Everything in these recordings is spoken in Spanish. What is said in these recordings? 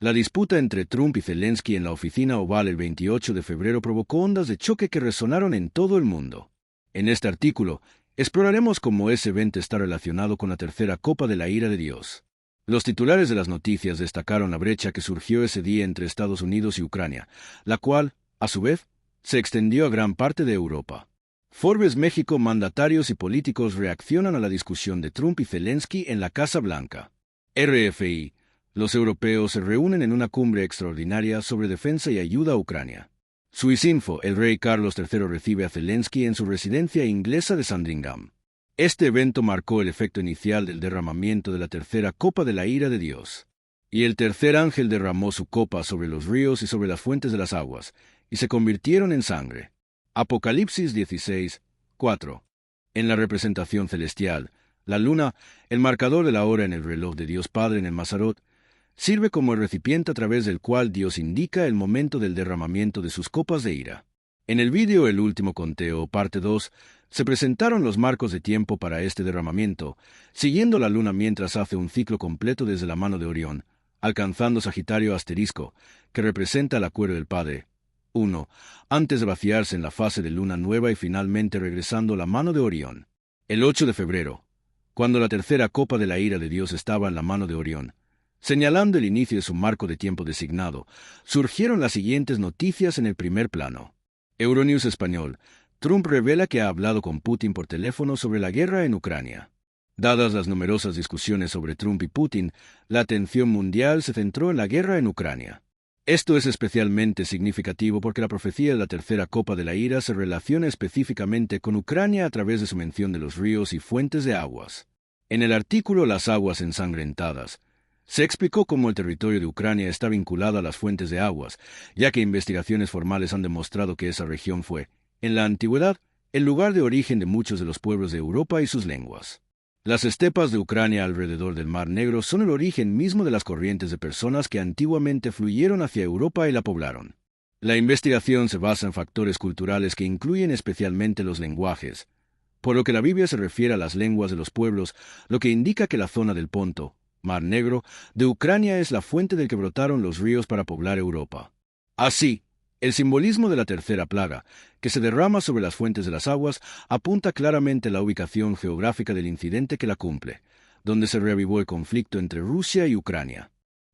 La disputa entre Trump y Zelensky en la oficina oval el 28 de febrero provocó ondas de choque que resonaron en todo el mundo. En este artículo, exploraremos cómo ese evento está relacionado con la tercera copa de la ira de Dios. Los titulares de las noticias destacaron la brecha que surgió ese día entre Estados Unidos y Ucrania, la cual, a su vez, se extendió a gran parte de Europa. Forbes México: mandatarios y políticos reaccionan a la discusión de Trump y Zelensky en la Casa Blanca. RFI: los europeos se reúnen en una cumbre extraordinaria sobre defensa y ayuda a Ucrania. Swissinfo: el rey Carlos III recibe a Zelensky en su residencia inglesa de Sandringham. Este evento marcó el efecto inicial del derramamiento de la tercera copa de la ira de Dios. Y el tercer ángel derramó su copa sobre los ríos y sobre las fuentes de las aguas, y se convirtieron en sangre. Apocalipsis 16, 4. En la representación celestial, la luna, el marcador de la hora en el reloj de Dios Padre en el Mazarot, sirve como el recipiente a través del cual Dios indica el momento del derramamiento de sus copas de ira. En el vídeo El último conteo, parte 2, se presentaron los marcos de tiempo para este derramamiento, siguiendo la luna mientras hace un ciclo completo desde la mano de Orión, alcanzando Sagitario asterisco, que representa el acuerdo del Padre. 1. Antes de vaciarse en la fase de luna nueva y finalmente regresando la mano de Orión. El 8 de febrero, cuando la tercera copa de la ira de Dios estaba en la mano de Orión, señalando el inicio de su marco de tiempo designado, surgieron las siguientes noticias en el primer plano. Euronews Español: Trump revela que ha hablado con Putin por teléfono sobre la guerra en Ucrania. Dadas las numerosas discusiones sobre Trump y Putin, la atención mundial se centró en la guerra en Ucrania. Esto es especialmente significativo porque la profecía de la tercera copa de la ira se relaciona específicamente con Ucrania a través de su mención de los ríos y fuentes de aguas. En el artículo Las aguas ensangrentadas, se explicó cómo el territorio de Ucrania está vinculado a las fuentes de aguas, ya que investigaciones formales han demostrado que esa región fue, en la antigüedad, el lugar de origen de muchos de los pueblos de Europa y sus lenguas. Las estepas de Ucrania alrededor del Mar Negro son el origen mismo de las corrientes de personas que antiguamente fluyeron hacia Europa y la poblaron. La investigación se basa en factores culturales que incluyen especialmente los lenguajes, por lo que la Biblia se refiere a las lenguas de los pueblos, lo que indica que la zona del Ponto, Mar Negro, de Ucrania es la fuente del que brotaron los ríos para poblar Europa. Así, el simbolismo de la tercera plaga, que se derrama sobre las fuentes de las aguas, apunta claramente a la ubicación geográfica del incidente que la cumple, donde se reavivó el conflicto entre Rusia y Ucrania.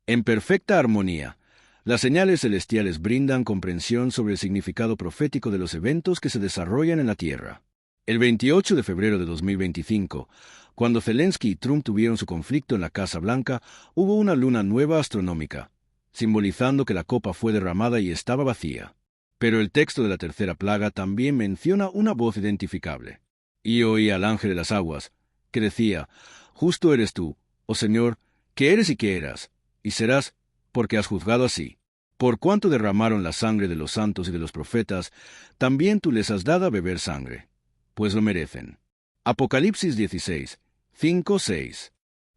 En perfecta armonía, las señales celestiales brindan comprensión sobre el significado profético de los eventos que se desarrollan en la Tierra. El 28 de febrero de 2025, cuando Zelensky y Trump tuvieron su conflicto en la Casa Blanca, hubo una luna nueva astronómica, simbolizando que la copa fue derramada y estaba vacía. Pero el texto de la tercera plaga también menciona una voz identificable. Y oí al ángel de las aguas, que decía: Justo eres tú, oh Señor, que eres y que eras, y serás, porque has juzgado así. Por cuanto derramaron la sangre de los santos y de los profetas, también tú les has dado a beber sangre, pues lo merecen. Apocalipsis 16, 5, 6.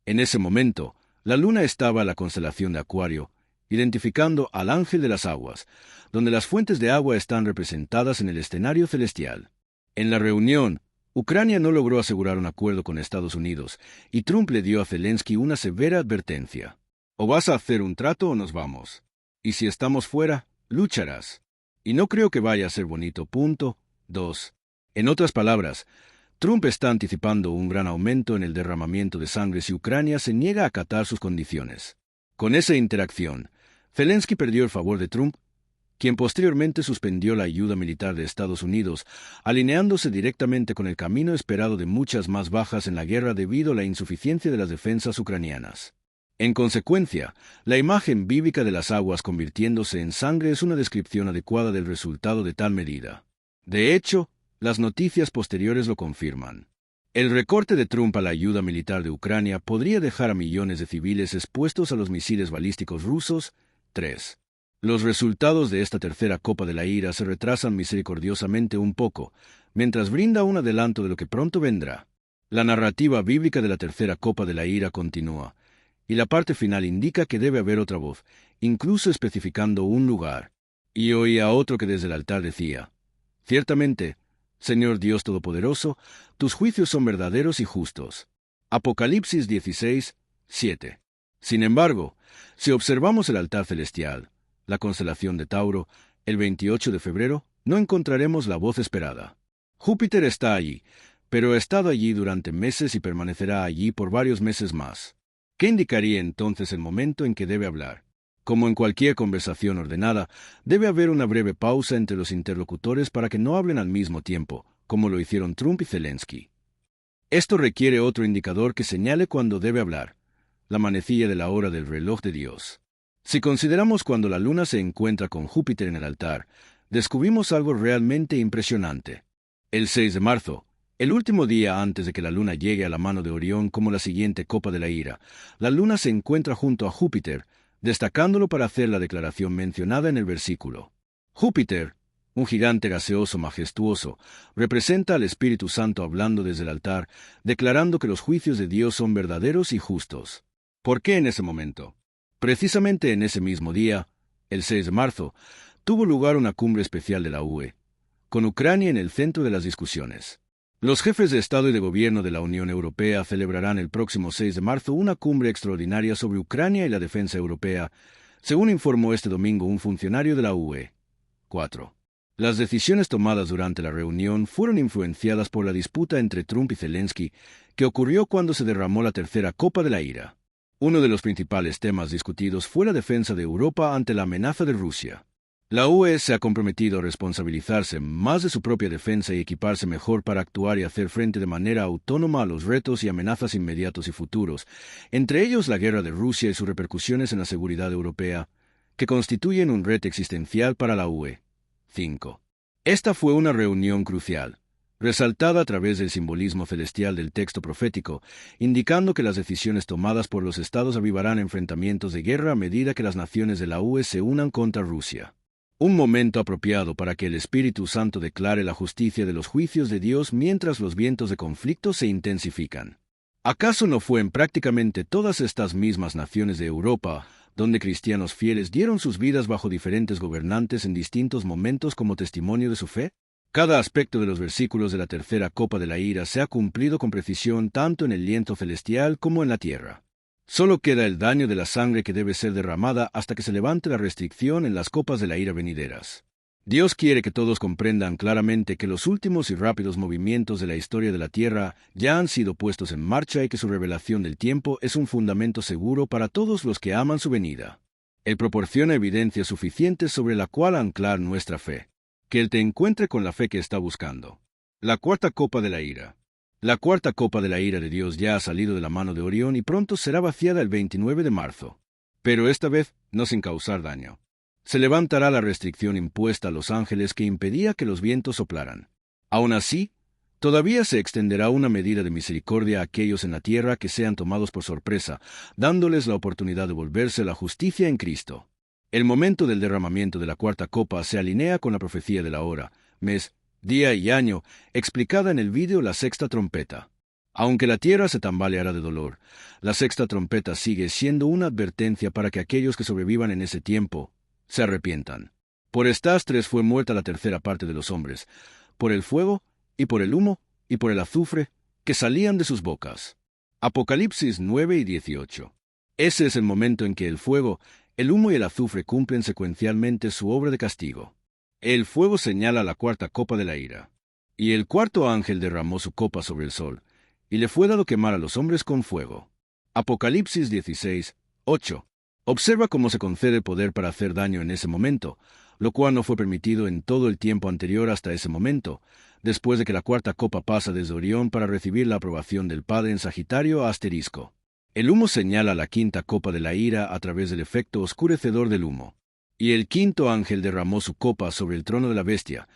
En ese momento, la luna estaba en la constelación de Acuario, identificando al ángel de las aguas, donde las fuentes de agua están representadas en el escenario celestial. En la reunión, Ucrania no logró asegurar un acuerdo con Estados Unidos, y Trump le dio a Zelensky una severa advertencia. O vas a hacer un trato o nos vamos. Y si estamos fuera, lucharás. Y no creo que vaya a ser bonito. 2. En otras palabras, Trump está anticipando un gran aumento en el derramamiento de sangre si Ucrania se niega a acatar sus condiciones. Con esa interacción, Zelensky perdió el favor de Trump, quien posteriormente suspendió la ayuda militar de Estados Unidos, alineándose directamente con el camino esperado de muchas más bajas en la guerra debido a la insuficiencia de las defensas ucranianas. En consecuencia, la imagen bíblica de las aguas convirtiéndose en sangre es una descripción adecuada del resultado de tal medida. De hecho, las noticias posteriores lo confirman. El recorte de Trump a la ayuda militar de Ucrania podría dejar a millones de civiles expuestos a los misiles balísticos rusos. 3. Los resultados de esta tercera copa de la ira se retrasan misericordiosamente un poco, mientras brinda un adelanto de lo que pronto vendrá. La narrativa bíblica de la tercera copa de la ira continúa, y la parte final indica que debe haber otra voz, incluso especificando un lugar. Y oí a otro que desde el altar decía: Ciertamente, Señor Dios Todopoderoso, tus juicios son verdaderos y justos. Apocalipsis 16, 7. Sin embargo, si observamos el altar celestial, la constelación de Tauro, el 28 de febrero, no encontraremos la voz esperada. Júpiter está allí, pero ha estado allí durante meses y permanecerá allí por varios meses más. ¿Qué indicaría entonces el momento en que debe hablar? Como en cualquier conversación ordenada, debe haber una breve pausa entre los interlocutores para que no hablen al mismo tiempo, como lo hicieron Trump y Zelensky. Esto requiere otro indicador que señale cuándo debe hablar, la manecilla de la hora del reloj de Dios. Si consideramos cuando la luna se encuentra con Júpiter en el altar, descubrimos algo realmente impresionante. El 6 de marzo, el último día antes de que la luna llegue a la mano de Orión como la siguiente copa de la ira, la luna se encuentra junto a Júpiter, destacándolo para hacer la declaración mencionada en el versículo. Júpiter, un gigante gaseoso majestuoso, representa al Espíritu Santo hablando desde el altar, declarando que los juicios de Dios son verdaderos y justos. ¿Por qué en ese momento? Precisamente en ese mismo día, el 6 de marzo, tuvo lugar una cumbre especial de la UE, con Ucrania en el centro de las discusiones. Los jefes de Estado y de Gobierno de la Unión Europea celebrarán el próximo 6 de marzo una cumbre extraordinaria sobre Ucrania y la defensa europea, según informó este domingo un funcionario de la UE. 4. Las decisiones tomadas durante la reunión fueron influenciadas por la disputa entre Trump y Zelensky, que ocurrió cuando se derramó la tercera copa de la ira. Uno de los principales temas discutidos fue la defensa de Europa ante la amenaza de Rusia. La UE se ha comprometido a responsabilizarse más de su propia defensa y equiparse mejor para actuar y hacer frente de manera autónoma a los retos y amenazas inmediatos y futuros, entre ellos la guerra de Rusia y sus repercusiones en la seguridad europea, que constituyen un reto existencial para la UE. 5. Esta fue una reunión crucial, resaltada a través del simbolismo celestial del texto profético, indicando que las decisiones tomadas por los estados avivarán enfrentamientos de guerra a medida que las naciones de la UE se unan contra Rusia. Un momento apropiado para que el Espíritu Santo declare la justicia de los juicios de Dios mientras los vientos de conflicto se intensifican. ¿Acaso no fue en prácticamente todas estas mismas naciones de Europa donde cristianos fieles dieron sus vidas bajo diferentes gobernantes en distintos momentos como testimonio de su fe? Cada aspecto de los versículos de la tercera copa de la ira se ha cumplido con precisión tanto en el lienzo celestial como en la tierra. Solo queda el daño de la sangre que debe ser derramada hasta que se levante la restricción en las copas de la ira venideras. Dios quiere que todos comprendan claramente que los últimos y rápidos movimientos de la historia de la tierra ya han sido puestos en marcha y que su revelación del tiempo es un fundamento seguro para todos los que aman su venida. Él proporciona evidencia suficiente sobre la cual anclar nuestra fe. Que Él te encuentre con la fe que está buscando. La cuarta copa de la ira. La cuarta copa de la ira de Dios ya ha salido de la mano de Orión y pronto será vaciada el 29 de marzo. Pero esta vez no sin causar daño. Se levantará la restricción impuesta a los ángeles que impedía que los vientos soplaran. Aún así, todavía se extenderá una medida de misericordia a aquellos en la tierra que sean tomados por sorpresa, dándoles la oportunidad de volverse a la justicia en Cristo. El momento del derramamiento de la cuarta copa se alinea con la profecía de la hora, mes, día y año, explicada en el vídeo La Sexta Trompeta. Aunque la tierra se tambaleará de dolor, la sexta trompeta sigue siendo una advertencia para que aquellos que sobrevivan en ese tiempo se arrepientan. Por estas tres fue muerta la tercera parte de los hombres, por el fuego, y por el humo, y por el azufre, que salían de sus bocas. Apocalipsis 9 y 18. Ese es el momento en que el fuego, el humo y el azufre cumplen secuencialmente su obra de castigo. El fuego señala la cuarta copa de la ira. Y el cuarto ángel derramó su copa sobre el sol, y le fue dado quemar a los hombres con fuego. Apocalipsis 16, 8. Observa cómo se concede poder para hacer daño en ese momento, lo cual no fue permitido en todo el tiempo anterior hasta ese momento, después de que la cuarta copa pasa desde Orión para recibir la aprobación del Padre en Sagitario a Asterisco. El humo señala la quinta copa de la ira a través del efecto oscurecedor del humo. Y el quinto ángel derramó su copa sobre el trono de la bestia,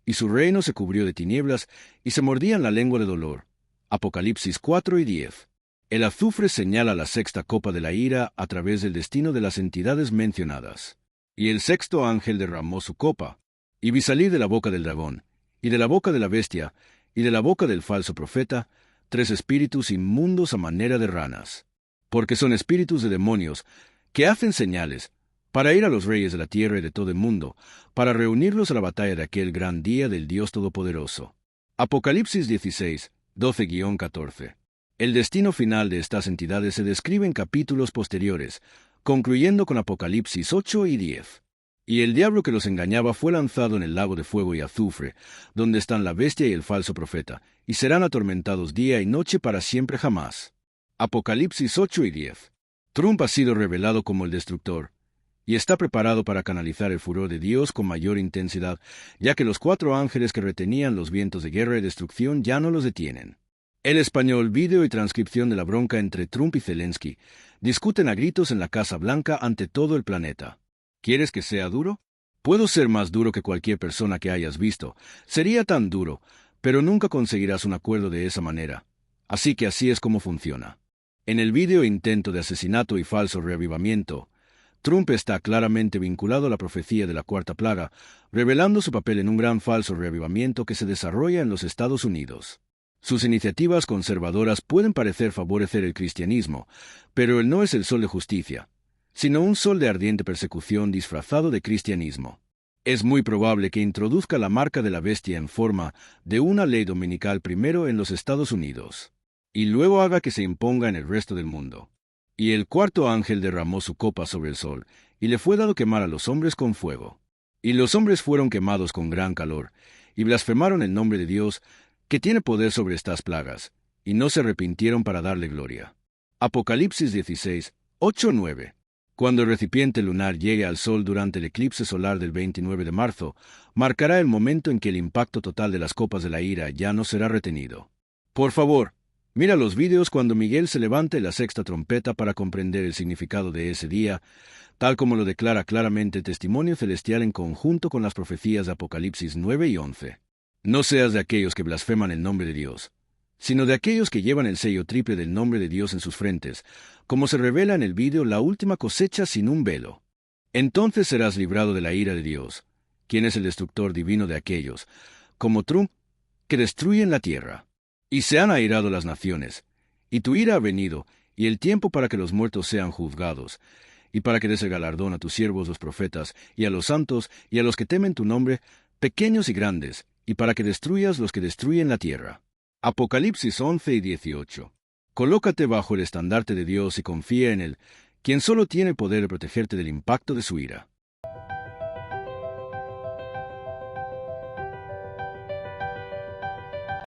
y su reino se cubrió de tinieblas, y se mordían la lengua de dolor. Apocalipsis 4 y 10. El azufre señala la sexta copa de la ira a través del destino de las entidades mencionadas. Y el sexto ángel derramó su copa, y vi salir de la boca del dragón, y de la boca de la bestia, y de la boca del falso profeta, tres espíritus inmundos a manera de ranas. Porque son espíritus de demonios, que hacen señales, para ir a los reyes de la tierra y de todo el mundo, para reunirlos a la batalla de aquel gran día del Dios Todopoderoso. Apocalipsis 16, 12-14. El destino final de estas entidades se describe en capítulos posteriores, concluyendo con Apocalipsis 8 y 10. Y el diablo que los engañaba fue lanzado en el lago de fuego y azufre, donde están la bestia y el falso profeta, y serán atormentados día y noche para siempre jamás. Apocalipsis 8 y 10. Trump ha sido revelado como el destructor, y está preparado para canalizar el furor de Dios con mayor intensidad, ya que los 4 ángeles que retenían los vientos de guerra y destrucción ya no los detienen. El español, vídeo y transcripción de la bronca entre Trump y Zelensky discuten a gritos en la Casa Blanca ante todo el planeta. ¿Quieres que sea duro? Puedo ser más duro que cualquier persona que hayas visto. Sería tan duro, pero nunca conseguirás un acuerdo de esa manera. Así que así es como funciona. En el vídeo intento de asesinato y falso reavivamiento, Trump está claramente vinculado a la profecía de la cuarta plaga, revelando su papel en un gran falso reavivamiento que se desarrolla en los Estados Unidos. Sus iniciativas conservadoras pueden parecer favorecer el cristianismo, pero él no es el sol de justicia, sino un sol de ardiente persecución disfrazado de cristianismo. Es muy probable que introduzca la marca de la bestia en forma de una ley dominical primero en los Estados Unidos, y luego haga que se imponga en el resto del mundo. Y el cuarto ángel derramó su copa sobre el sol, y le fue dado quemar a los hombres con fuego. Y los hombres fueron quemados con gran calor, y blasfemaron el nombre de Dios, que tiene poder sobre estas plagas, y no se arrepintieron para darle gloria. Apocalipsis 16, 8-9. Cuando el recipiente lunar llegue al sol durante el eclipse solar del 29 de marzo, marcará el momento en que el impacto total de las copas de la ira ya no será retenido. Por favor, mira los vídeos cuando Miguel se levante la sexta trompeta para comprender el significado de ese día, tal como lo declara claramente el testimonio celestial en conjunto con las profecías de Apocalipsis 9 y 11. No seas de aquellos que blasfeman el nombre de Dios, sino de aquellos que llevan el sello triple del nombre de Dios en sus frentes, como se revela en el vídeo La última cosecha sin un velo. Entonces serás librado de la ira de Dios, quien es el destructor divino de aquellos, como Trump, que destruyen la tierra. Y se han airado las naciones, y tu ira ha venido, y el tiempo para que los muertos sean juzgados, y para que des el galardón a tus siervos los profetas, y a los santos, y a los que temen tu nombre, pequeños y grandes, y para que destruyas los que destruyen la tierra. Apocalipsis 11 y 18. Colócate bajo el estandarte de Dios y confía en Él, quien solo tiene poder de protegerte del impacto de su ira.